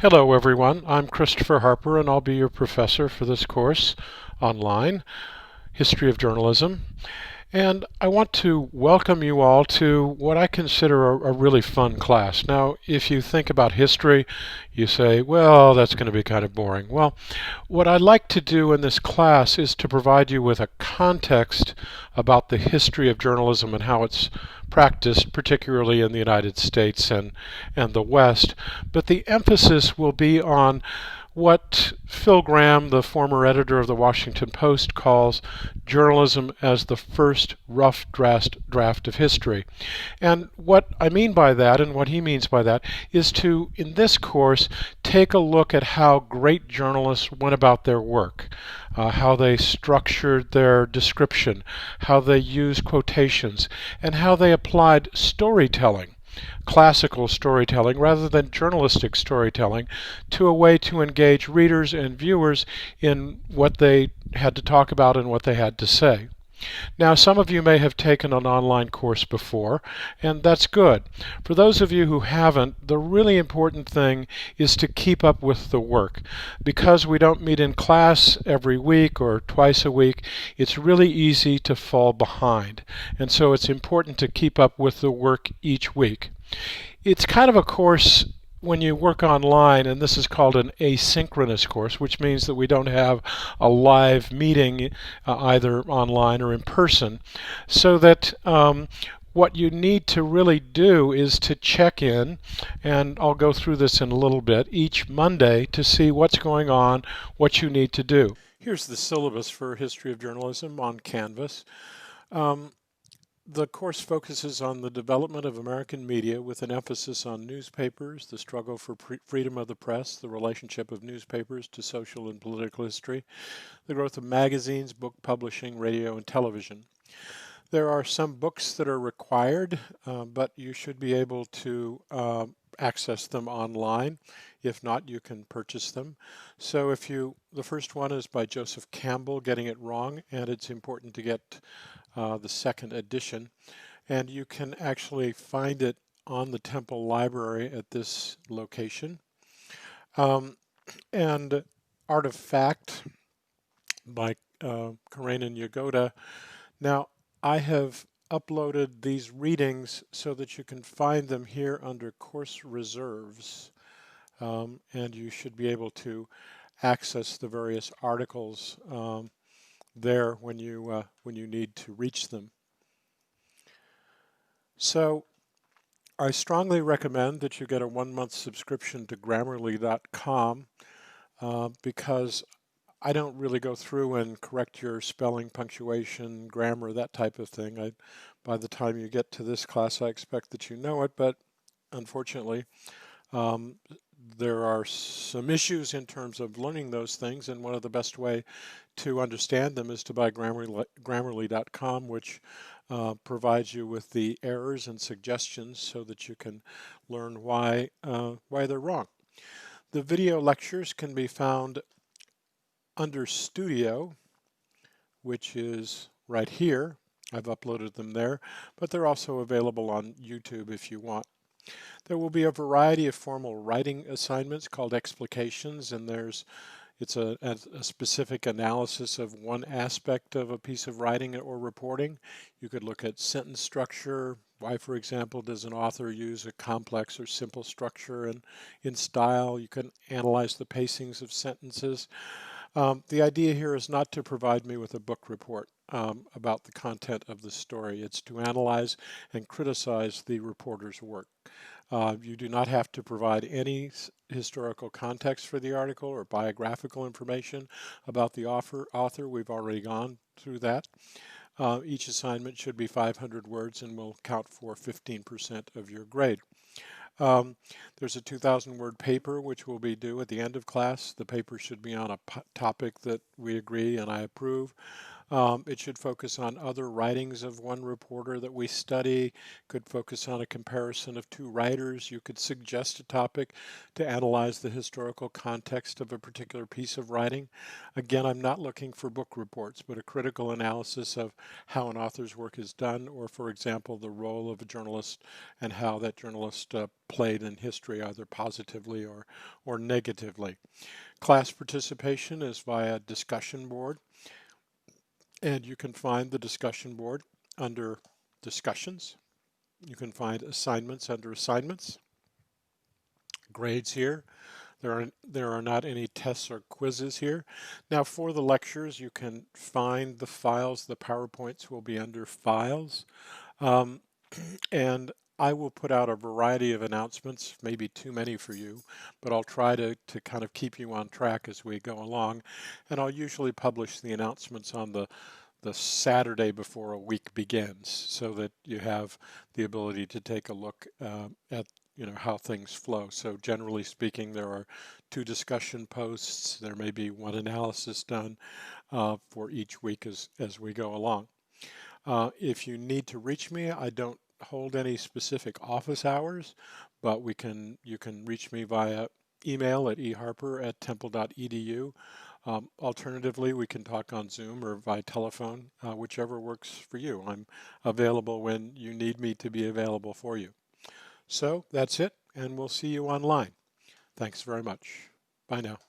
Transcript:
Hello everyone, I'm Christopher Harper and I'll be your professor for this course online, History of Journalism. And I want to welcome you all to what I consider a really fun class. Now, if you think about history, you say, well, that's going to be kind of boring. Well, what I'd like to do in this class is to provide you with a context about the history of journalism and how it's practiced, particularly in the United States and the West. But the emphasis will be on what Phil Gramm, the former editor of the Washington Post, calls journalism as the first rough draft of history. And what I mean by that, and what he means by that, is to, in this course, take a look at how great journalists went about their work, how they structured their description, how they used quotations, and how they applied storytelling, classical storytelling rather than journalistic storytelling, to a way to engage readers and viewers in what they had to talk about and what they had to say. Now, some of you may have taken an online course before, and that's good. For those of you who haven't, the really important thing is to keep up with the work. Because we don't meet in class every week or twice a week, it's really easy to fall behind. And so it's important to keep up with the work each week. It's kind of a course when you work online, and this is called an asynchronous course, which means that we don't have a live meeting either online or in person, so that what you need to really do is to check in, and I'll go through this in a little bit, each Monday to see what's going on, what you need to do. Here's the syllabus for History of Journalism on Canvas. Um, the course focuses on the development of American media with an emphasis on newspapers, the struggle for freedom of the press, the relationship of newspapers to social and political history, the growth of magazines, book publishing, radio, and television. There are some books that are required, but you should be able to access them online. If not, you can purchase them. So the first one is by Joseph Campbell, Getting It Wrong, and it's important to get the second edition. And you can actually find it on the Temple Library at this location. And Art of Fact by Karenin Yagoda. Now, I have uploaded these readings so that you can find them here under course reserves, and you should be able to access the various articles there when you need to reach them. So I strongly recommend that you get a 1-month subscription to Grammarly.com because I don't really go through and correct your spelling, punctuation, grammar, that type of thing. By the time you get to this class, I expect that you know it, but unfortunately, there are some issues in terms of learning those things, and one of the best way to understand them is to buy Grammarly.com, which provides you with the errors and suggestions so that you can learn why they're wrong. The video lectures can be found under Studio, which is right here. I've uploaded them there, but they're also available on YouTube if you want. There will be a variety of formal writing assignments called explications, and it's a specific analysis of one aspect of a piece of writing or reporting. You could look at sentence structure. Why, for example, does an author use a complex or simple structure? And in style, you can analyze the pacings of sentences. The idea here is not to provide me with a book report about the content of the story. It's to analyze and criticize the reporter's work. You do not have to provide any historical context for the article or biographical information about the author. We've already gone through that. Each assignment should be 500 words and will count for 15% of your grade. There's a 2,000-word paper which will be due at the end of class. The paper should be on a topic that we agree and I approve. It should focus on other writings of one reporter that we study, could focus on a comparison of two writers. You could suggest a topic to analyze the historical context of a particular piece of writing. Again, I'm not looking for book reports, but a critical analysis of how an author's work is done, or for example, the role of a journalist and how that journalist played in history, either positively or negatively. Class participation is via discussion board, and you can find the discussion board under discussions. You can find assignments under assignments. Grades here. There are not any tests or quizzes here. Now for the lectures, you can find the files. The PowerPoints will be under files. Um, and I will put out a variety of announcements, maybe too many for you, but I'll try to kind of keep you on track as we go along. And I'll usually publish the announcements on the Saturday before a week begins, so that you have the ability to take a look at how things flow. So generally speaking, there are 2 discussion posts. There may be 1 analysis done for each week as we go along. If you need to reach me, I don't hold any specific office hours, but you can reach me via email at eharper@temple.edu. Alternatively, we can talk on Zoom or via telephone, whichever works for you. I'm available when you need me to be available for you. So that's it, and we'll see you online. Thanks very much. Bye now.